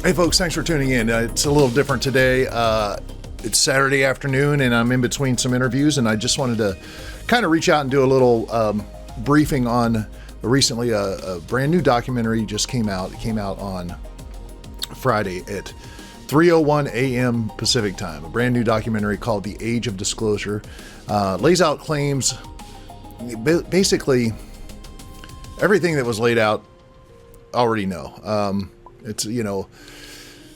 Hey folks, thanks for tuning in. It's a little different today. It's Saturday afternoon and I'm in between some interviews, and I just wanted to kind of reach out and do a little briefing on recently a brand new documentary just came out. It came out on Friday at 3:01 a.m. Pacific time. A brand new documentary called The Age of Disclosure. Lays out claims, basically everything that was laid out already know. It's,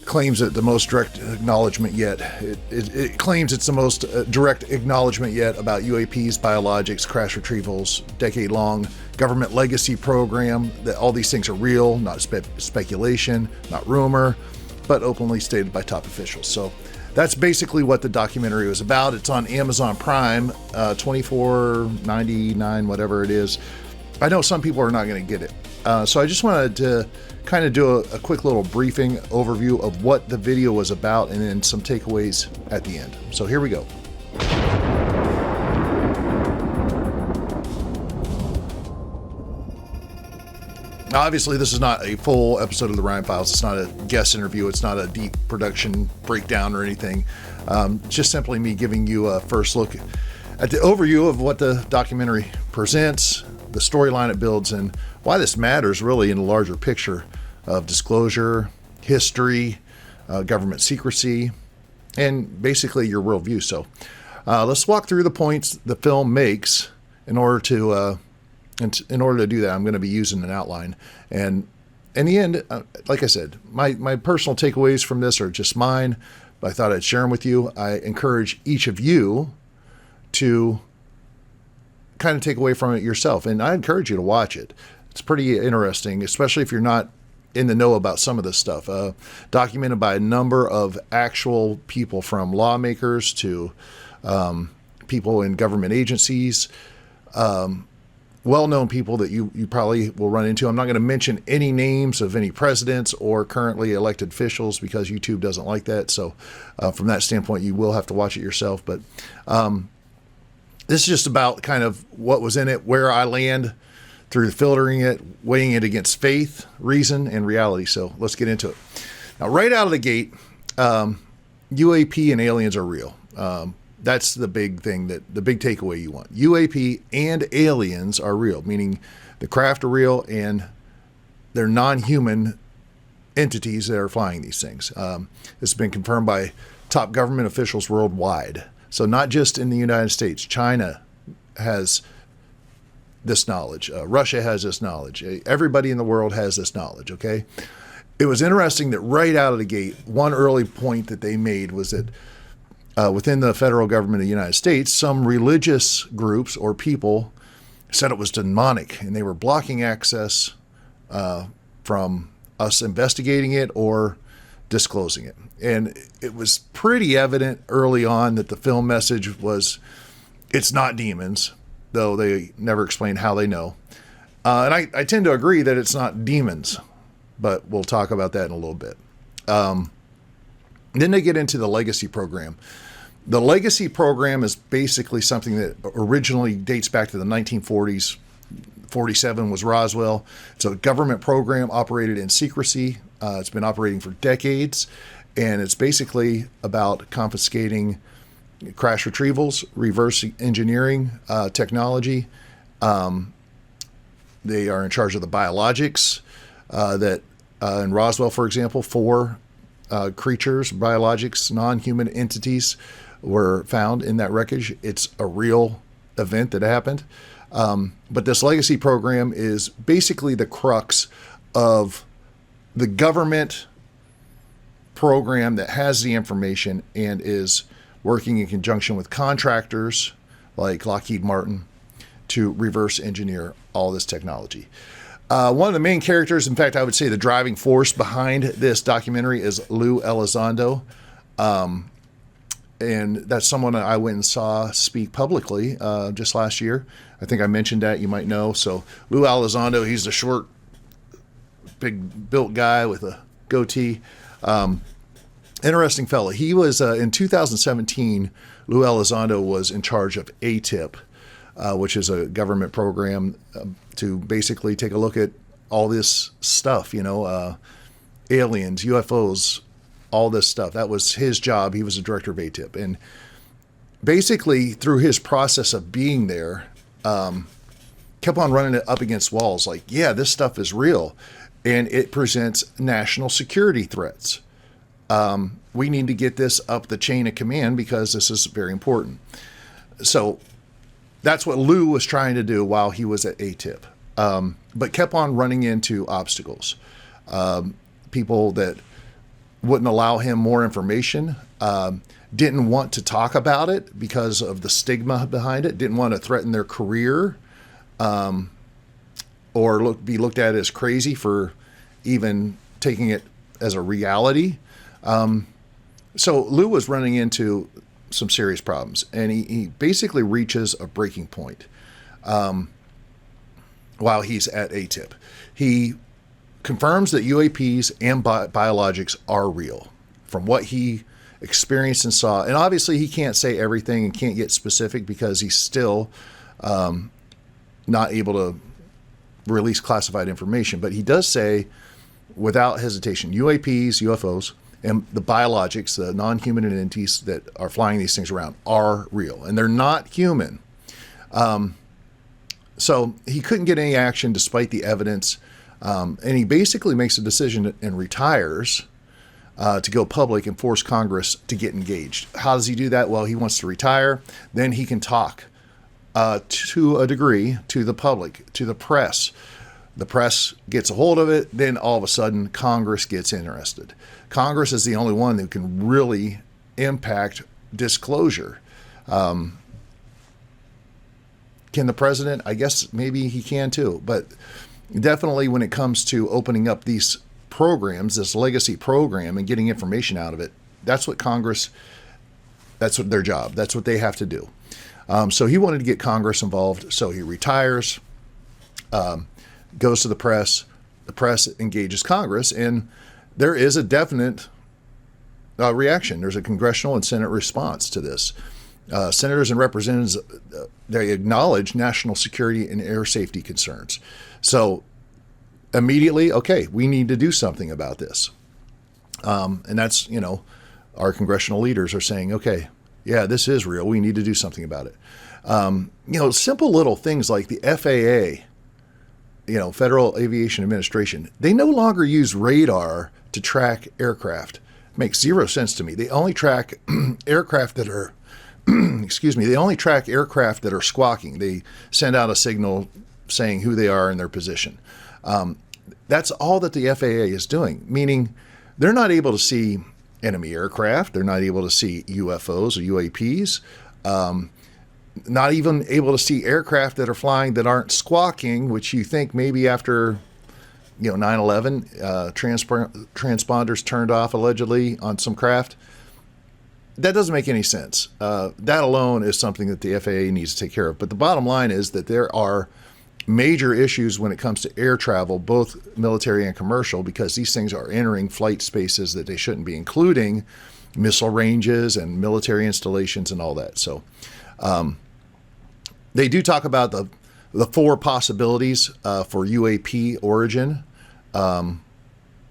claims that the most direct acknowledgement yet. It claims it's the most direct acknowledgement yet about UAPs, biologics, crash retrievals, decade-long government legacy program, that all these things are real, not speculation, not rumor, but openly stated by top officials. So that's basically what the documentary was about. It's on Amazon Prime, $24.99, whatever it is. I know some people are not going to get it. So I just wanted to kind of do a quick little briefing overview of what the video was about and then some takeaways at the end. So here we go. Now, obviously, this is not a full episode of the Ryan Files. It's not a guest interview. It's not a deep production breakdown or anything. Just simply me giving you a first look at the overview of what the documentary presents, the storyline it builds, and why this matters really in the larger picture of disclosure, history, government secrecy, and basically your worldview. So let's walk through the points the film makes. In order to do that, I'm going to be using an outline. And in the end, like I said, my personal takeaways from this are just mine, but I thought I'd share them with you. I encourage each of you to kind of take away from it yourself. And I encourage you to watch it. It's pretty interesting, especially if you're not in the know about some of this stuff. Documented by a number of actual people, from lawmakers to people in government agencies, well-known people that you probably will run into. I'm not going to mention any names of any presidents or currently elected officials because YouTube doesn't like that. So from that standpoint, you will have to watch it yourself. But this is just about kind of what was in it, where I land through filtering it, weighing it against faith, reason, and reality. So let's get into it. Now, right out of the gate, UAP and aliens are real. That's the big thing, the big takeaway you want. UAP and aliens are real, meaning the craft are real and they're non-human entities that are flying these things. This has been confirmed by top government officials worldwide. So not just in the United States. China has this knowledge. Russia has this knowledge. Everybody in the world has this knowledge, okay? It was interesting that right out of the gate, one early point that they made was that within the federal government of the United States, some religious groups or people said it was demonic, and they were blocking access from us investigating it or disclosing it. And it was pretty evident early on that the film message was, it's not demons, though they never explain how they know. And I tend to agree that it's not demons, but we'll talk about that in a little bit. Then they get into the legacy program. The legacy program is basically something that originally dates back to the 1940s. 47 was Roswell. It's a government program operated in secrecy. It's been operating for decades, and it's basically about confiscating crash retrievals, reverse engineering technology. They are in charge of the biologics that in Roswell, for example, 4 creatures, biologics, non-human entities were found in that wreckage. It's a real event that happened. But this legacy program is basically the crux of the government program that has the information and is working in conjunction with contractors like Lockheed Martin to reverse engineer all this technology. One of the main characters, in fact, I would say the driving force behind this documentary, is Lou Elizondo. And that's someone I went and saw speak publicly just last year. I think I mentioned that, you might know. So Lou Elizondo, he's the short, big built guy with a goatee. Interesting fella. He was, in 2017, Lou Elizondo was in charge of ATIP, which is a government program to basically take a look at all this stuff, aliens, UFOs, all this stuff. That was his job. He was the director of ATIP. And basically, through his process of being there, kept on running it up against walls. Like, yeah, this stuff is real. And it presents national security threats. We need to get this up the chain of command because this is very important. So that's what Lou was trying to do while he was at ATIP, but kept on running into obstacles. People that wouldn't allow him more information, didn't want to talk about it because of the stigma behind it, didn't want to threaten their career, or be looked at as crazy for even taking it as a reality. So Lou was running into some serious problems, and he basically reaches a breaking point while he's at ATIP. He confirms that UAPs and biologics are real from what he experienced and saw. And obviously he can't say everything and can't get specific because he's still not able to release classified information. But he does say without hesitation, UAPs, UFOs, and the biologics, the non-human entities that are flying these things around, are real, and they're not human. So he couldn't get any action despite the evidence, and he basically makes a decision and retires to go public and force Congress to get engaged. How does he do that? Well, he wants to retire. Then he can talk to a degree to the public, to the press. The press gets a hold of it. Then all of a sudden, Congress gets interested. Congress is the only one who can really impact disclosure. Can the president? I guess maybe he can too. But definitely when it comes to opening up these programs, this legacy program, and getting information out of it, that's what Congress, that's what their job. That's what they have to do. So he wanted to get Congress involved. So he retires, goes to the press engages Congress, and there is a definite reaction. There's a congressional and Senate response to this. Senators and representatives, they acknowledge national security and air safety concerns. So immediately, okay, we need to do something about this. And that's, our congressional leaders are saying, okay, yeah, this is real. We need to do something about it. Simple little things like the FAA, Federal Aviation Administration, they no longer use radar to track aircraft. It makes zero sense to me. They only track aircraft that are, they only track aircraft that are squawking. They send out a signal saying who they are and their position. That's all that the FAA is doing, meaning they're not able to see enemy aircraft. They're not able to see UFOs or UAPs. Not even able to see aircraft that are flying that aren't squawking, which you think maybe after 9/11, transponders turned off allegedly on some craft. That doesn't make any sense. That alone is something that the FAA needs to take care of. But the bottom line is that there are major issues when it comes to air travel, both military and commercial, because these things are entering flight spaces that they shouldn't be, including missile ranges and military installations and all that. So they do talk about the four possibilities for UAP origin.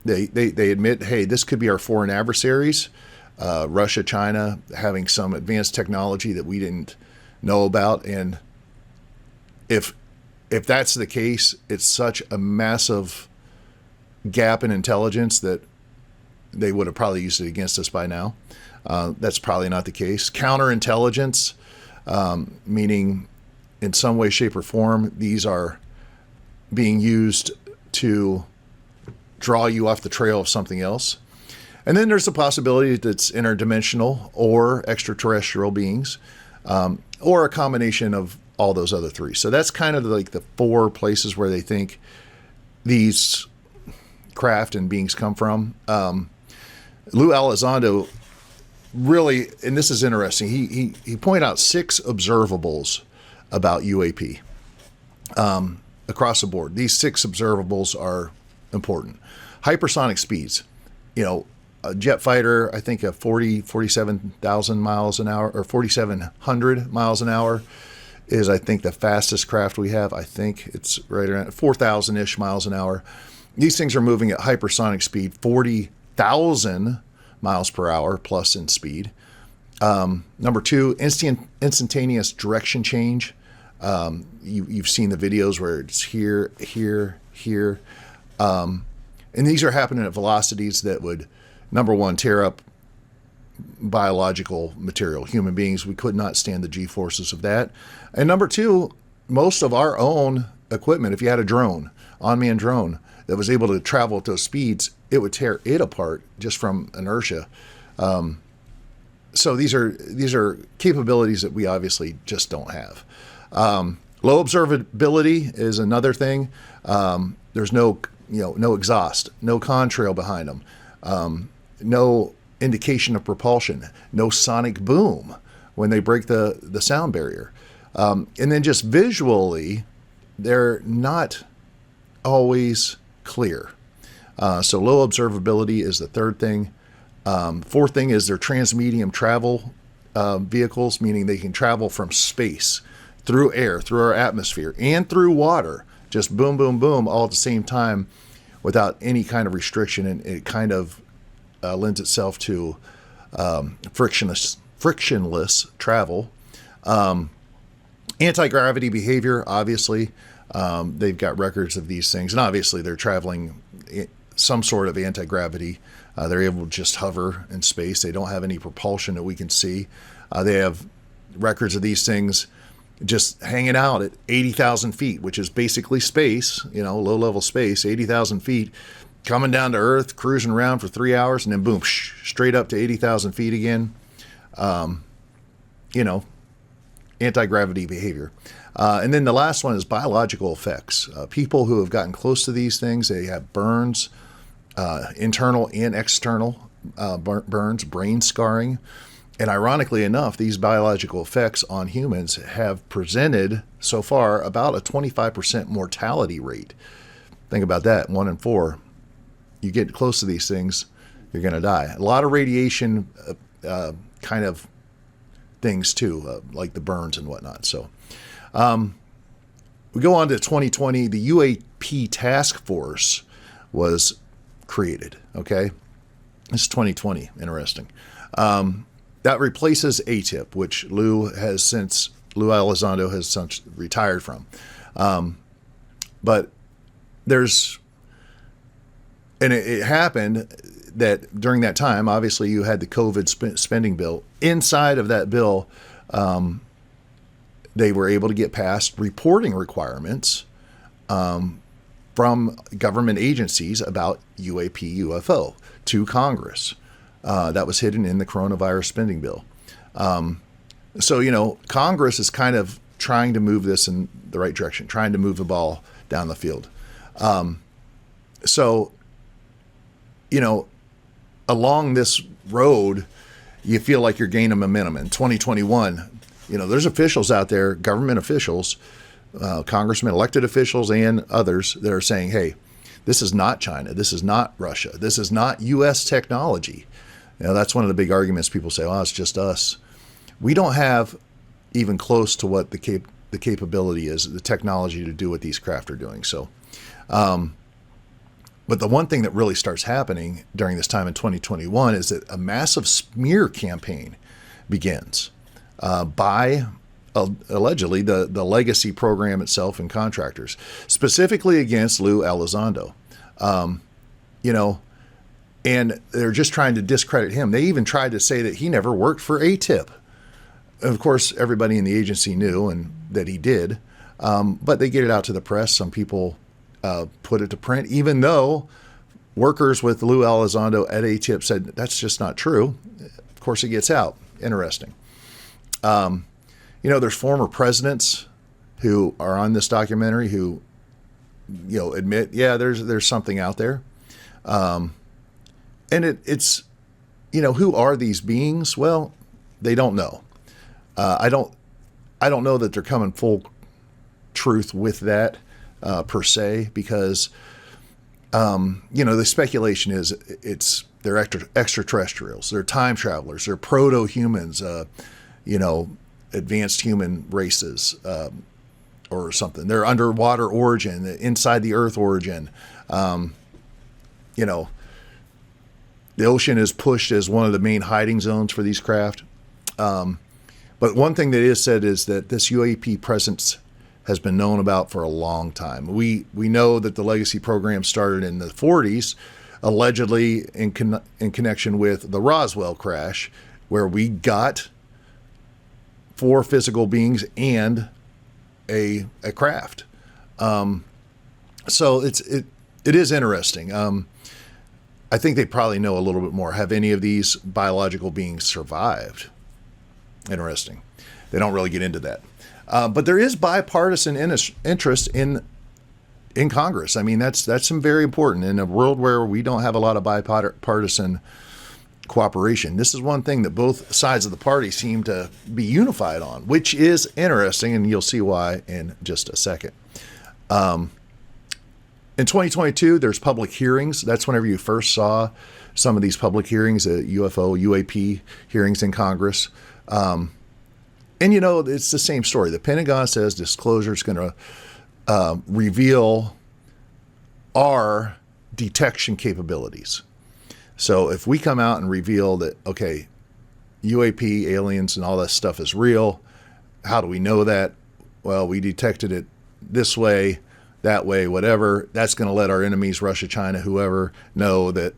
They admit, hey, this could be our foreign adversaries, Russia, China, having some advanced technology that we didn't know about. And if that's the case, it's such a massive gap in intelligence that they would have probably used it against us by now. That's probably not the case. Counterintelligence, meaning in some way, shape, or form, these are being used to draw you off the trail of something else. And then there's the possibility that it's interdimensional or extraterrestrial beings, or a combination of all those other three. So that's kind of like the four places where they think these craft and beings come from. Lou Elizondo really, and this is interesting, he pointed out 6 observables about UAP across the board. These 6 observables are important. Hypersonic speeds, a jet fighter, I think 47,000 miles an hour, or 4,700 miles an hour is, I think, the fastest craft we have. I think it's right around 4,000-ish miles an hour. These things are moving at hypersonic speed, 40,000 miles per hour plus in speed. Number two, instantaneous direction change. You've seen the videos where it's here, here, here. And these are happening at velocities that would, number one, tear up biological material. Human beings, we could not stand the G-forces of that. And number two, most of our own equipment, if you had a drone, unmanned drone, that was able to travel at those speeds, it would tear it apart just from inertia. So these are capabilities that we obviously just don't have. Low observability is another thing. There's no exhaust, no contrail behind them, no indication of propulsion, no sonic boom when they break the sound barrier. And then just visually, they're not always clear. So low observability is the third thing. Fourth thing is their transmedium travel vehicles, meaning they can travel from space, through air, through our atmosphere, and through water. Just boom, boom, boom, all at the same time without any kind of restriction. And it kind of lends itself to frictionless travel. Anti-gravity behavior, obviously. They've got records of these things. And obviously they're traveling some sort of anti-gravity. They're able to just hover in space. They don't have any propulsion that we can see. They have records of these things just hanging out at 80,000 feet, which is basically space, low-level space, 80,000 feet, coming down to Earth, cruising around for 3 hours, and then boom, straight up to 80,000 feet again. Anti-gravity behavior. And then the last one is biological effects. People who have gotten close to these things, they have burns, internal and external burns, brain scarring. And ironically enough, these biological effects on humans have presented so far about a 25% mortality rate. Think about that, 1 in 4. You get close to these things, you're going to die. A lot of radiation kind of things too, like the burns and whatnot. So we go on to 2020. The UAP task force was created. Okay, this is 2020. Interesting. That replaces ATIP, which Lou Elizondo has since retired from. But it happened that during that time, obviously you had the COVID spending bill. Inside of that bill, they were able to get past reporting requirements from government agencies about UAP, UFO to Congress. That was hidden in the coronavirus spending bill. So, Congress is kind of trying to move this in the right direction, trying to move the ball down the field. Along this road, you feel like you're gaining momentum. In 2021, there's officials out there, government officials, congressmen, elected officials, and others that are saying, hey, this is not China. This is not Russia. This is not U.S. technology. That's one of the big arguments. People say, oh, it's just us. We don't have even close to what the capability is, the technology to do what these craft are doing. So, but the one thing that really starts happening during this time in 2021 is that a massive smear campaign begins by allegedly the legacy program itself and contractors, specifically against Lou Elizondo. And they're just trying to discredit him. They even tried to say that he never worked for ATIP. Of course, everybody in the agency knew and that he did, but they get it out to the press. Some people put it to print, even though workers with Lou Elizondo at ATIP said that's just not true. Of course, it gets out. Interesting. There's former presidents who are on this documentary who, admit, yeah, there's something out there. And it's, who are these beings? Well, they don't know. I don't know that they're coming full truth with that per se, because, the speculation is they're extraterrestrials, they're time travelers, they're proto-humans, advanced human races or something. They're underwater origin, inside the earth origin. you know, the ocean is pushed as one of the main hiding zones for these craft. But one thing that is said is that this UAP presence has been known about for a long time. We know that the Legacy program started in the 40s, allegedly in connection with the Roswell crash, where we got 4 physical beings and a craft. So it is interesting. I think they probably know a little bit more. Have any of these biological beings survived? Interesting. They don't really get into that. But there is bipartisan interest in Congress. I mean, that's some very important in a world where we don't have a lot of bipartisan cooperation. This is one thing that both sides of the party seem to be unified on, which is interesting, and you'll see why in just a second. In 2022, there's public hearings. That's whenever you first saw some of these public hearings, UFO, UAP hearings in Congress. And, you know, it's the same story. The Pentagon says disclosure is going to reveal our detection capabilities. So if we come out and reveal that, okay, UAP, aliens, and all that stuff is real, how do we know that? Well, we detected it this way, that way, whatever. That's going to let our enemies, Russia, China, whoever, know that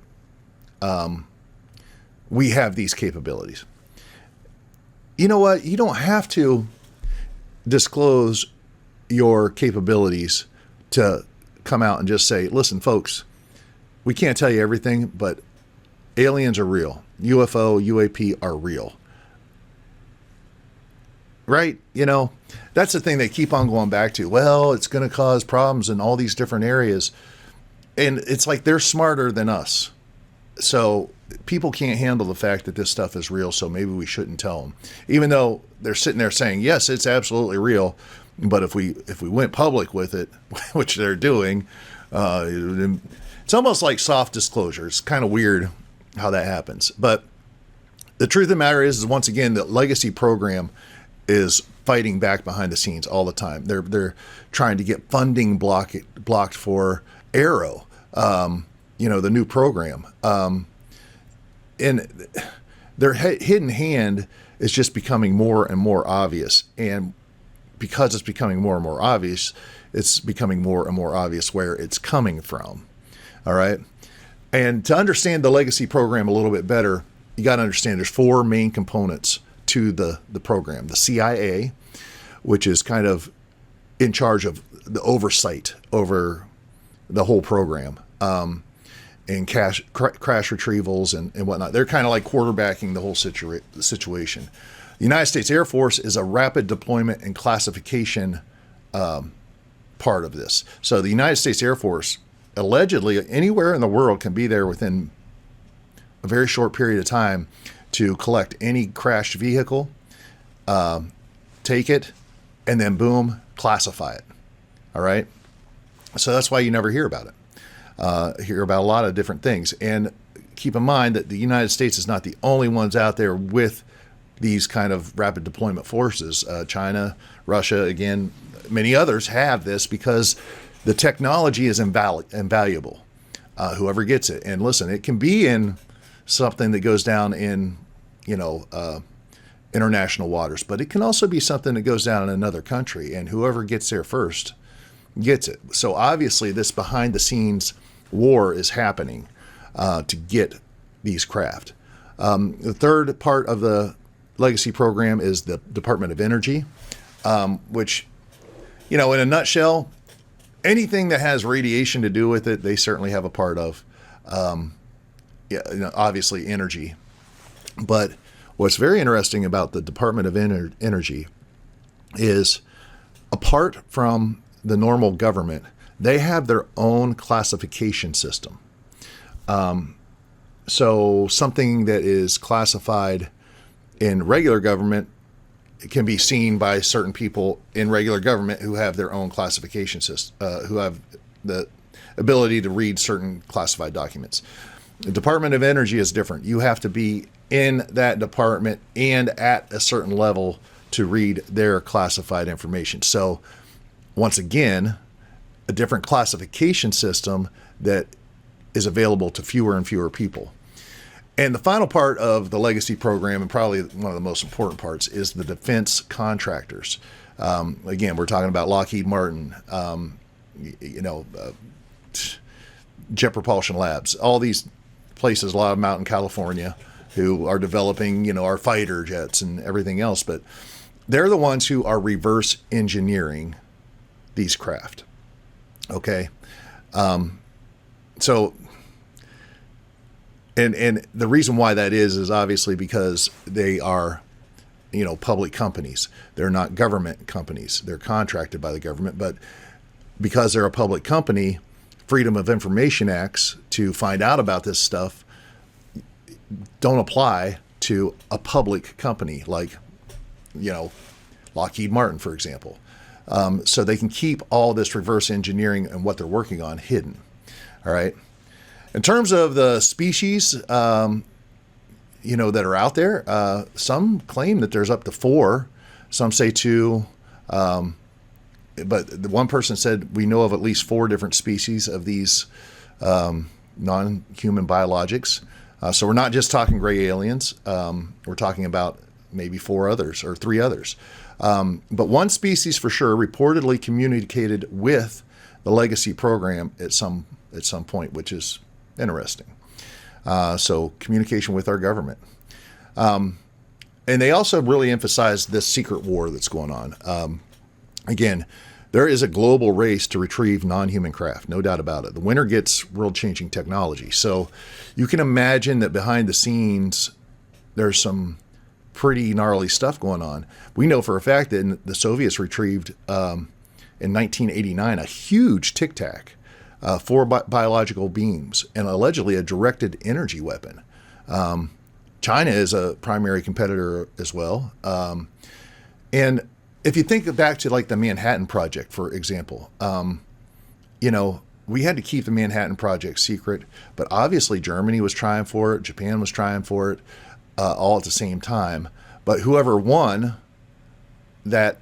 we have these capabilities. You know what? You don't have to disclose your capabilities to come out and just say, listen, folks, we can't tell you everything, but aliens are real. UFO, UAP are real. Right? You know, that's the thing they keep on going back to. Well, it's going to cause problems in all these different areas. And it's like they're smarter than us. So people can't handle the fact that this stuff is real, so maybe we shouldn't tell them. Even though they're sitting there saying, yes, it's absolutely real, but if we went public with it, which they're doing, it's almost like soft disclosure. It's kind of weird how that happens. But the truth of the matter is once again, the Legacy program is fighting back behind the scenes all the time. They're trying to get funding blocked for Arrow, the new program. And their hidden hand is just becoming more and more obvious. And because it's becoming more and more obvious, it's becoming more and more obvious where it's coming from. All right. And to understand the Legacy program a little bit better, you got to understand there's 4 main components to the program. The CIA, which is kind of in charge of the oversight over the whole program. And crash retrievals and whatnot. They're kind of like quarterbacking the whole situation. The United States Air Force is a rapid deployment and classification part of this. So the United States Air Force, allegedly, anywhere in the world can be there within a very short period of time to collect any crashed vehicle, take it, and then boom, classify it. All right? So that's why you never hear about it. Hear about a lot of different things. And keep in mind that the United States is not the only ones out there with these kind of rapid deployment forces. China, Russia, again, many others have this because the technology is invaluable. Whoever gets it. And listen, it can be in something that goes down in, international waters, but it can also be something that goes down in another country, and whoever gets there first gets it. So obviously this behind the scenes war is happening to get these craft. The third part of the Legacy program is the Department of Energy, which, in a nutshell, anything that has radiation to do with it, they certainly have a part of. Obviously energy. But what's very interesting about the Department of Energy is, apart from the normal government, they have their own classification system. So something that is classified in regular government can be seen by certain people in regular government who have their own classification system, who have the ability to read certain classified documents. The Department of Energy is different. You have to be in that department and at a certain level to read their classified information. So once again, a different classification system that is available to fewer and fewer people. And the final part of the legacy program, and probably one of the most important parts, is the defense contractors. Again, we're talking about Lockheed Martin, Jet Propulsion Labs, all these places, a lot of them out in California, who are developing, our fighter jets and everything else. But they're the ones who are reverse engineering these craft. Okay. So, and the reason why that is obviously because they are, public companies. They're not government companies. They're contracted by the government, but because they're a public company, Freedom of Information Acts to find out about this stuff don't apply to a public company like, Lockheed Martin, for example. So they can keep all this reverse engineering and what they're working on hidden. All right. In terms of the species, that are out there, some claim that there's up to 4. Some say 2. But the one person said we know of at least 4 different species of these non-human biologics. So we're not just talking gray aliens. We're talking about maybe 4 others or 3 others. But one species for sure reportedly communicated with the legacy program at some point, which is interesting. So communication with our government. And they also really emphasized this secret war that's going on. Again, there is a global race to retrieve non-human craft, no doubt about it. The winner gets world-changing technology. So you can imagine that behind the scenes, there's some pretty gnarly stuff going on. We know for a fact that the Soviets retrieved in 1989 a huge Tic Tac, 4 biological beams, and allegedly a directed energy weapon. China is a primary competitor as well. And if you think back to like the Manhattan Project, for example, we had to keep the Manhattan Project secret, but obviously Germany was trying for it, Japan was trying for it, all at the same time. But whoever won that,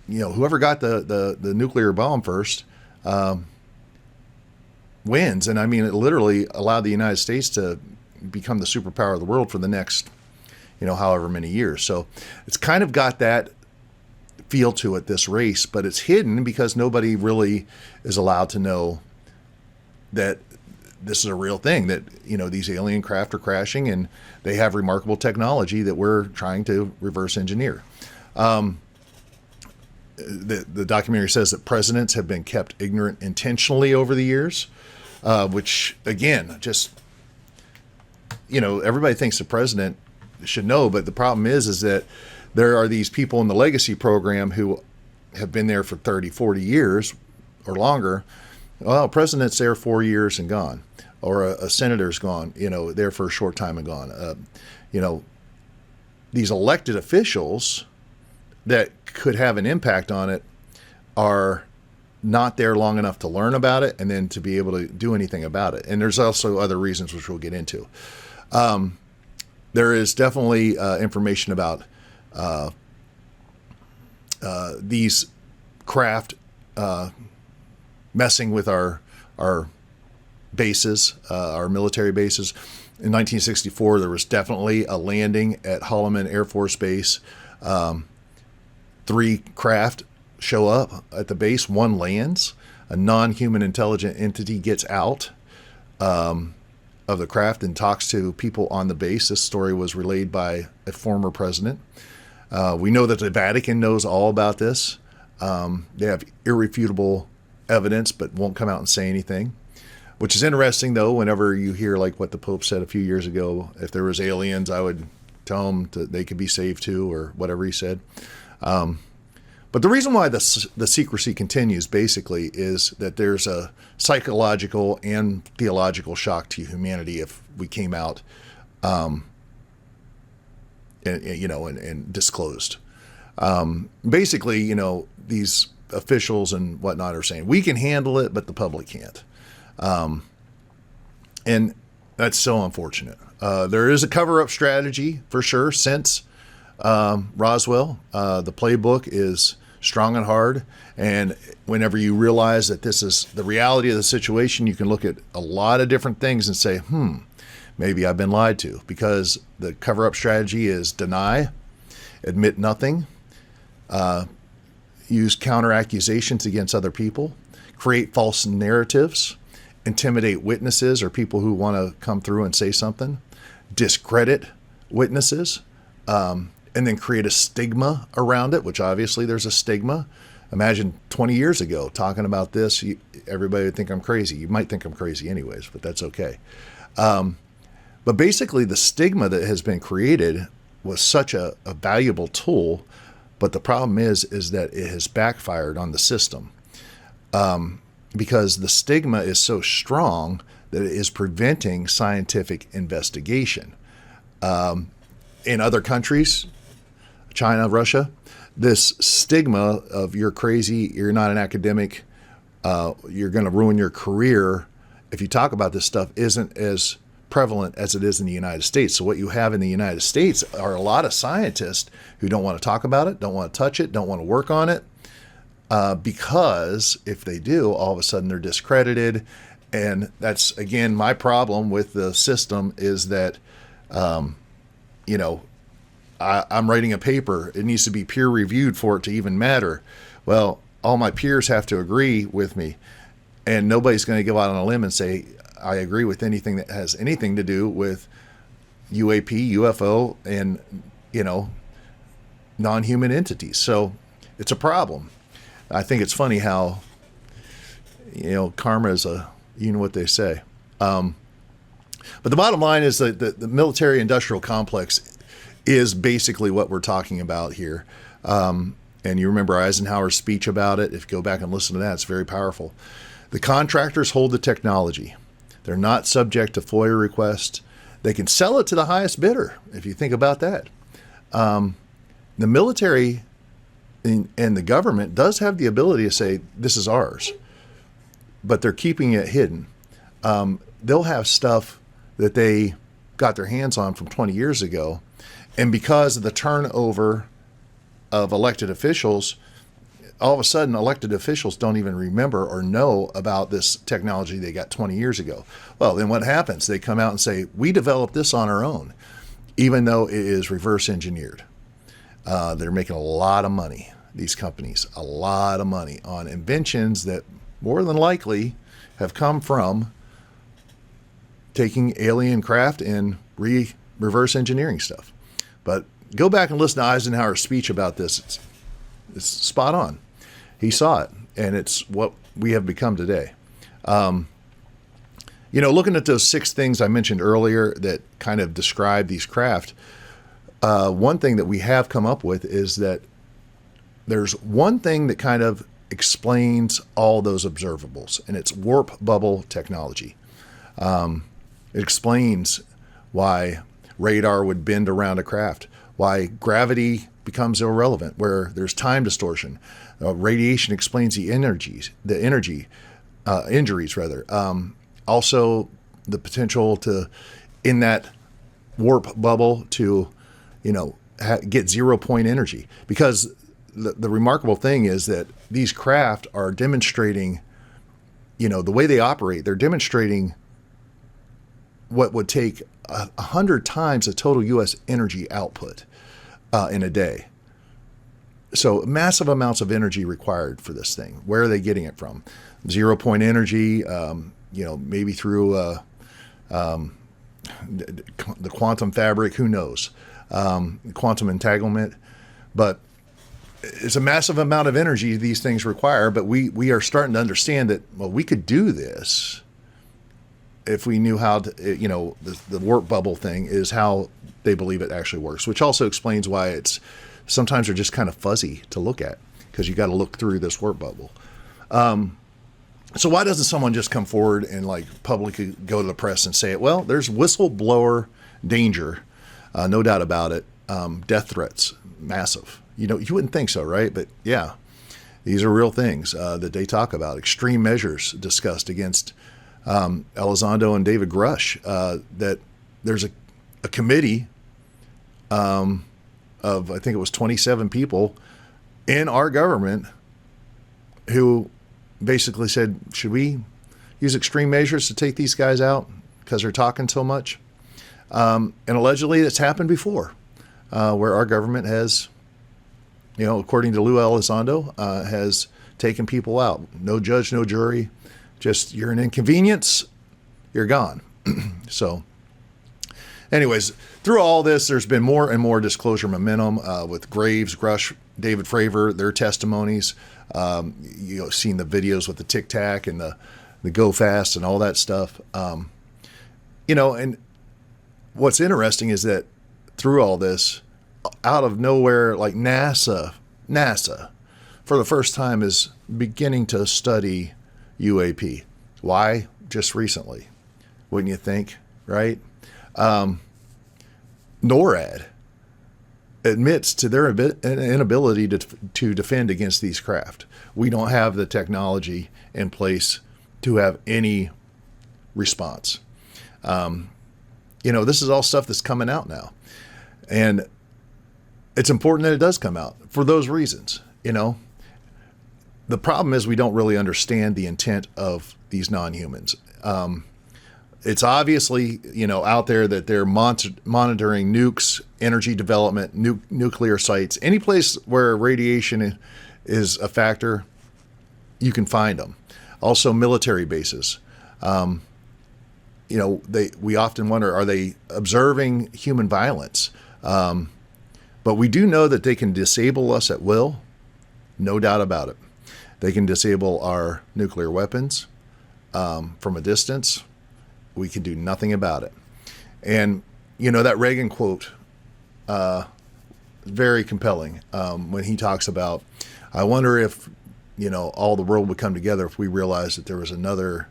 whoever got the nuclear bomb first, wins. And I mean, it literally allowed the United States to become the superpower of the world for the next, however many years. So it's kind of got that feel to it, this race, but it's hidden because nobody really is allowed to know that this is a real thing, that, these alien craft are crashing and they have remarkable technology that we're trying to reverse engineer. The documentary says that presidents have been kept ignorant intentionally over the years, which again, just, everybody thinks the president should know, but the problem is that there are these people in the legacy program who have been there for 30, 40 years or longer. Well, a president's there 4 years and gone, or a senator's gone, there for a short time and gone. These elected officials that could have an impact on it are not there long enough to learn about it and then to be able to do anything about it. And there's also other reasons which we'll get into. There is definitely information about these craft messing with our bases, our military bases. In 1964, there was definitely a landing at Holloman Air Force Base. 3 craft show up at the base. 1 lands. A non-human intelligent entity gets out of the craft and talks to people on the base. This story was relayed by a former president. We know that the Vatican knows all about this. They have irrefutable evidence, but won't come out and say anything, which is interesting, though. Whenever you hear like what the Pope said a few years ago, if there was aliens, I would tell them that they could be saved too, or whatever he said. But the reason why the secrecy continues basically is that there's a psychological and theological shock to humanity if we came out and disclosed. Basically, these officials and whatnot are saying we can handle it, but the public can't. And that's so unfortunate. There is a cover-up strategy for sure since Roswell. The playbook is strong and hard. And whenever you realize that this is the reality of the situation, you can look at a lot of different things and say, maybe I've been lied to, because the cover-up strategy is deny, admit nothing, use counter accusations against other people, create false narratives, intimidate witnesses or people who want to come through and say something, discredit witnesses, and then create a stigma around it, which obviously there's a stigma. Imagine 20 years ago talking about this, everybody would think I'm crazy. You might think I'm crazy anyways, but that's okay. But basically the stigma that has been created was such a valuable tool, but the problem is that it has backfired on the system, because the stigma is so strong that it is preventing scientific investigation. In other countries, China, Russia, this stigma of you're crazy, you're not an academic, you're going to ruin your career if you talk about this stuff isn't as prevalent as it is in the United States. So what you have in the United States are a lot of scientists who don't want to talk about it, don't want to touch it, don't want to work on it, because if they do, all of a sudden they're discredited. And that's, again, my problem with the system is that, I'm writing a paper. It needs to be peer reviewed for it to even matter. Well, all my peers have to agree with me, and nobody's going to go out on a limb and say, I agree with anything that has anything to do with UAP, UFO, and, non-human entities. So it's a problem. I think it's funny how, karma is what they say. But the bottom line is that the military industrial complex is basically what we're talking about here. And you remember Eisenhower's speech about it. If you go back and listen to that, it's very powerful. The contractors hold the technology. They're not subject to FOIA requests. They can sell it to the highest bidder, if you think about that. The military and the government does have the ability to say, this is ours, but they're keeping it hidden. They'll have stuff that they got their hands on from 20 years ago. And because of the turnover of elected officials, all of a sudden elected officials don't even remember or know about this technology they got 20 years ago. Well, then what happens? They come out and say, we developed this on our own, even though it is reverse engineered. They're making a lot of money, these companies, a lot of money on inventions that more than likely have come from taking alien craft and reverse engineering stuff. But go back and listen to Eisenhower's speech about this. It's spot on. He saw it, and it's what we have become today. Looking at those 6 things I mentioned earlier that kind of describe these craft, one thing that we have come up with is that there's one thing that kind of explains all those observables, and it's warp bubble technology. It explains why radar would bend around a craft, why gravity becomes irrelevant, where there's time distortion. Radiation explains the injuries. Also, the potential to, in that warp bubble, to, get 0-point energy. Because the remarkable thing is that these craft are demonstrating, the way they operate, they're demonstrating what would take 100 times the total U.S. energy output in a day. So massive amounts of energy required for this thing. Where are they getting it from? 0-point energy, maybe through the quantum fabric, who knows? Quantum entanglement. But it's a massive amount of energy these things require, but we are starting to understand that, we could do this if we knew how to, the warp bubble thing is how they believe it actually works, which also explains why it's sometimes they're just kind of fuzzy to look at, because you got to look through this warp bubble. So why doesn't someone just come forward and publicly go to the press and say it? Well, there's whistleblower danger, no doubt about it. Death threats, massive. You wouldn't think so, right? But yeah, these are real things that they talk about. Extreme measures discussed against Elizondo and David Grush, that there's a committee of, I think it was 27 people, in our government who basically said, should we use extreme measures to take these guys out because they're talking so much? And allegedly it's happened before, where our government has, according to Lou Elizondo, has taken people out. No judge, no jury, just you're an inconvenience, you're gone. So anyways, through all this, there's been more and more disclosure momentum with Graves, Grush, David Fravor, their testimonies. Seen the videos with the Tic Tac and the Go Fast and all that stuff. And what's interesting is that through all this, out of nowhere, like NASA, for the first time is beginning to study UAP. Why? Just recently, wouldn't you think, right? NORAD admits to their inability to defend against these craft. We don't have the technology in place to have any response. This is all stuff that's coming out now. And it's important that it does come out for those reasons. The problem is we don't really understand the intent of these non-humans. It's obviously, out there that they're monitoring nukes, energy development, nuclear sites, any place where radiation is a factor, you can find them. Also military bases. We often wonder, are they observing human violence? But we do know that they can disable us at will. No doubt about it. They can disable our nuclear weapons from a distance. We can do nothing about it. And, that Reagan quote, very compelling when he talks about, I wonder if, all the world would come together if we realized that there was another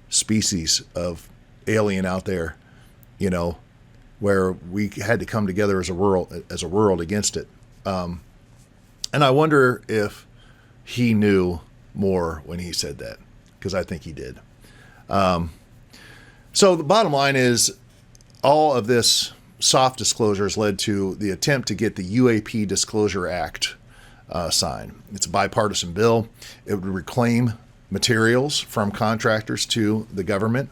species of alien out there, where we had to come together as a world against it. And I wonder if he knew more when he said that, because I think he did. So the bottom line is all of this soft disclosures led to the attempt to get the UAP Disclosure Act signed. It's a bipartisan bill. It would reclaim materials from contractors to the government,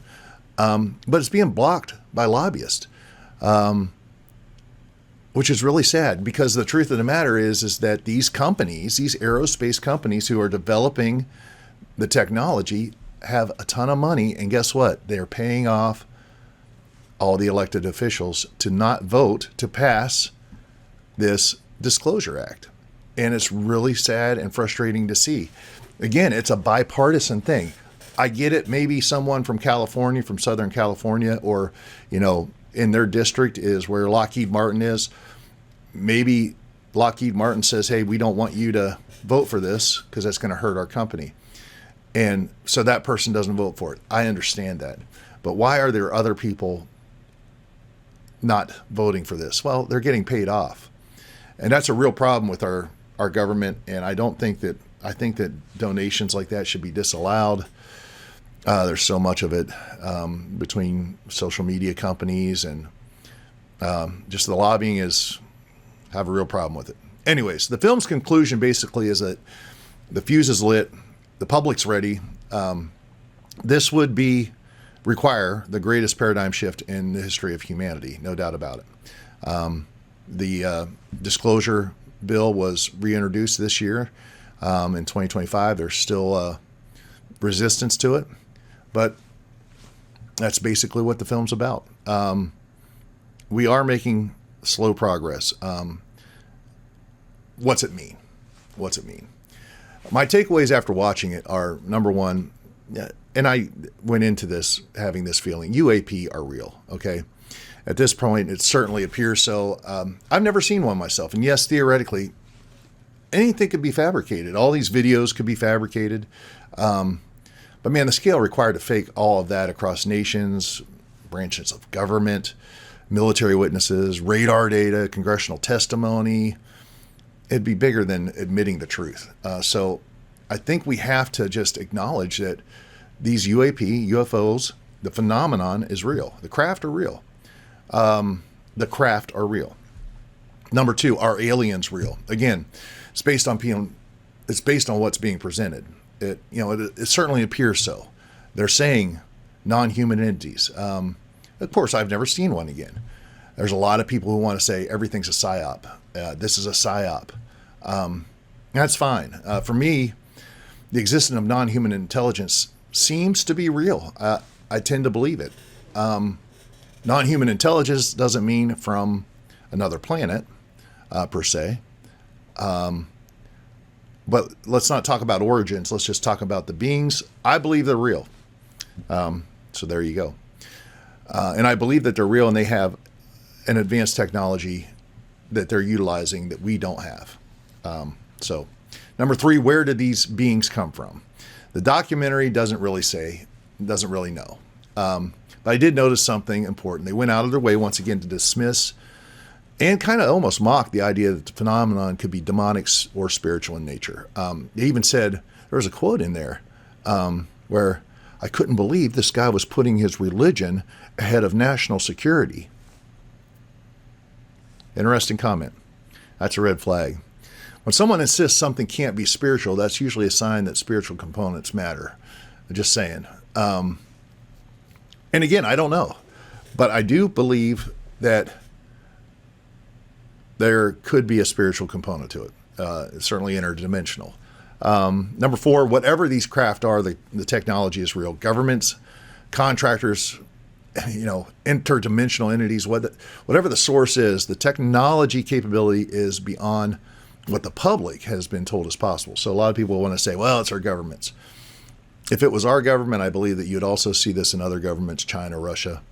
but it's being blocked by lobbyists, which is really sad, because the truth of the matter is that these companies, these aerospace companies who are developing the technology, have a ton of money, and guess what? They're paying off all the elected officials to not vote to pass this Disclosure Act. And it's really sad and frustrating to see. Again, it's a bipartisan thing. I get it. Maybe someone from California, from Southern California, or, in their district is where Lockheed Martin is. Maybe Lockheed Martin says, hey, we don't want you to vote for this because that's going to hurt our company. And so that person doesn't vote for it. I understand that. But why are there other people not voting for this? Well, they're getting paid off. And that's a real problem with our government. And I think that donations like that should be disallowed. There's so much of it between social media companies and just the lobbying have a real problem with it. Anyways, the film's conclusion basically is that the fuse is lit. The public's ready. This would require the greatest paradigm shift in the history of humanity, no doubt about it. The disclosure bill was reintroduced this year in 2025. There's still resistance to it, but that's basically what the film's about. We are making slow progress. What's it mean? My takeaways after watching it are, number one, and I went into this having this feeling, UAP are real, okay? At this point, it certainly appears so. I've never seen one myself. And yes, theoretically, anything could be fabricated. All these videos could be fabricated. But man, the scale required to fake all of that across nations, branches of government, military witnesses, radar data, congressional testimony, it'd be bigger than admitting the truth. So I think we have to just acknowledge that these UAP, UFOs, the phenomenon is real. The craft are real. Number two, are aliens real? Again, it's based on what's being presented. It certainly appears so. They're saying non-human entities. Of course, I've never seen one again. There's a lot of people who want to say everything's a psyop. This is a psyop. That's fine. For me, the existence of non-human intelligence seems to be real. I tend to believe it. Non-human intelligence doesn't mean from another planet, per se. But let's not talk about origins. Let's just talk about the beings. I believe they're real. So there you go. And I believe that they're real, and they have an advanced technology that they're utilizing that we don't have. So number three, where did these beings come from? The documentary doesn't really know. But I did notice something important. They went out of their way once again to dismiss and kind of almost mock the idea that the phenomenon could be demonic or spiritual in nature. They even said, there was a quote in there where I couldn't believe this guy was putting his religion ahead of national security. Interesting comment. That's a red flag. When someone insists something can't be spiritual, that's usually a sign that spiritual components matter. I'm just saying. And again, I don't know. But I do believe that there could be a spiritual component to it. It's certainly interdimensional. Number four, whatever these craft are, the technology is real. Governments, contractors, interdimensional entities, whatever the source is, the technology capability is beyond what the public has been told is possible. So a lot of people want to say, well, it's our governments. If it was our government, I believe that you'd also see this in other governments, China, Russia.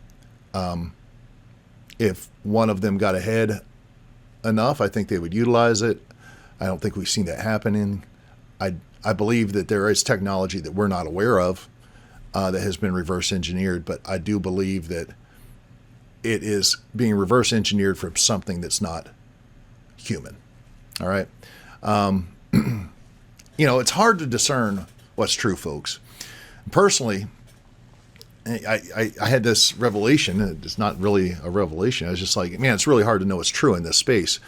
If one of them got ahead enough, I think they would utilize it. I don't think we've seen that happening. I believe that there is technology that we're not aware of that has been reverse engineered, but I do believe that it is being reverse engineered from something that's not human. All right. It's hard to discern what's true, folks. Personally, I had this revelation. It's not really a revelation. I was just like, man, it's really hard to know what's true in this space.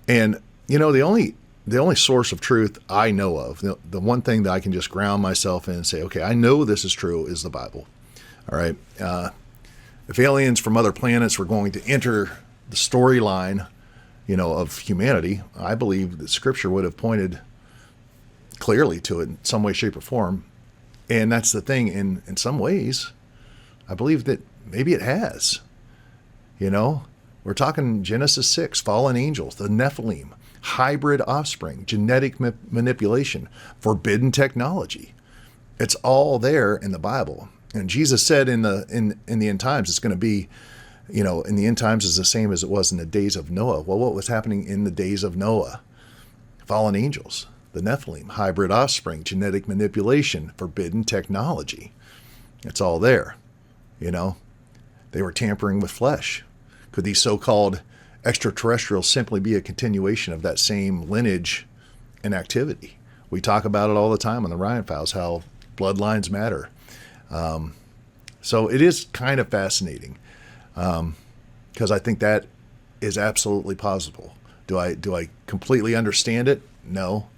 And, the only source of truth I know of, the one thing that I can just ground myself in and say, okay, I know this is true, is the Bible. All right. If aliens from other planets were going to enter the storyline, of humanity, I believe that Scripture would have pointed clearly to it in some way, shape, or form. And that's the thing. In some ways, I believe that maybe it has. We're talking Genesis 6, fallen angels, the Nephilim, hybrid offspring, genetic manipulation, forbidden technology. It's all there in the Bible. And Jesus said in the end times, it's going to be, in the end times is the same as it was in the days of Noah. Well, what was happening in the days of Noah? Fallen angels, the Nephilim, hybrid offspring, genetic manipulation, forbidden technology. It's all there. They were tampering with flesh. Could these so-called extraterrestrials simply be a continuation of that same lineage and activity? We talk about it all the time on the Ryan Files, how bloodlines matter. So it is kind of fascinating because I think that is absolutely possible. Do I completely understand it? No.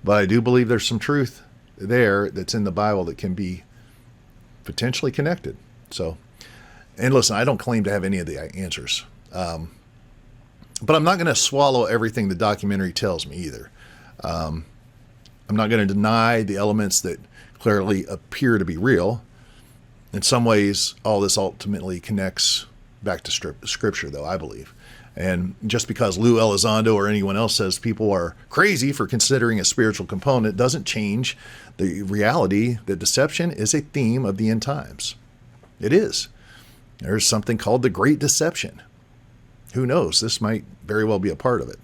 But I do believe there's some truth there that's in the Bible that can be potentially connected. So, and listen, I don't claim to have any of the answers. But I'm not going to swallow everything the documentary tells me either. I'm not going to deny the elements that clearly appear to be real. In some ways, all this ultimately connects back to Scripture, though, I believe. And just because Lou Elizondo or anyone else says people are crazy for considering a spiritual component doesn't change the reality that deception is a theme of the end times. It is. There's something called the Great Deception. Who knows? This might very well be a part of it.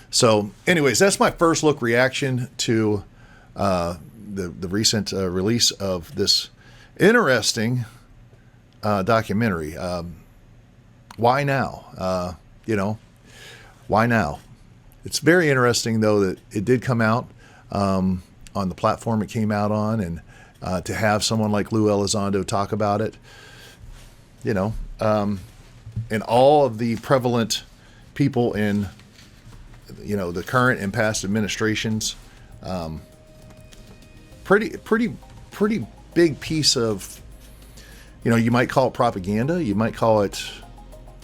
So anyways, that's my first look reaction to the recent release of this interesting documentary. Why now? Why now? It's very interesting, though, that it did come out on the platform it came out on, and to have someone like Lou Elizondo talk about it, and all of the prevalent people in, the current and past administrations. Pretty big piece of, you might call it propaganda. You might call it,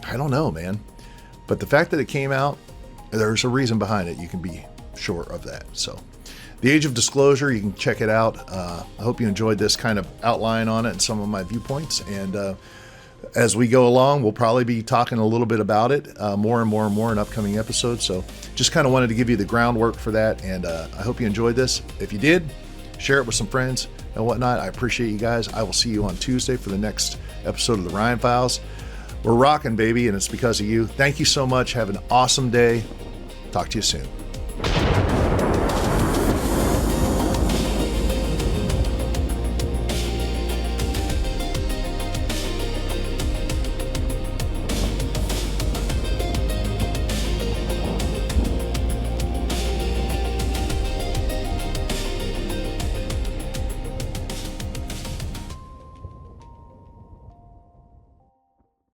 I don't know, man. But the fact that it came out, there's a reason behind it. You can be sure of that. So The Age of Disclosure, you can check it out. I hope you enjoyed this kind of outline on it and some of my viewpoints. And as we go along, we'll probably be talking a little bit about it more and more in upcoming episodes. So just kind of wanted to give you the groundwork for that. And I hope you enjoyed this. If you did, share it with some friends and whatnot. I appreciate you guys. I will see you on Tuesday for the next episode of the Ryan Files. We're rocking, baby, and it's because of you. Thank you so much. Have an awesome day. Talk to you soon.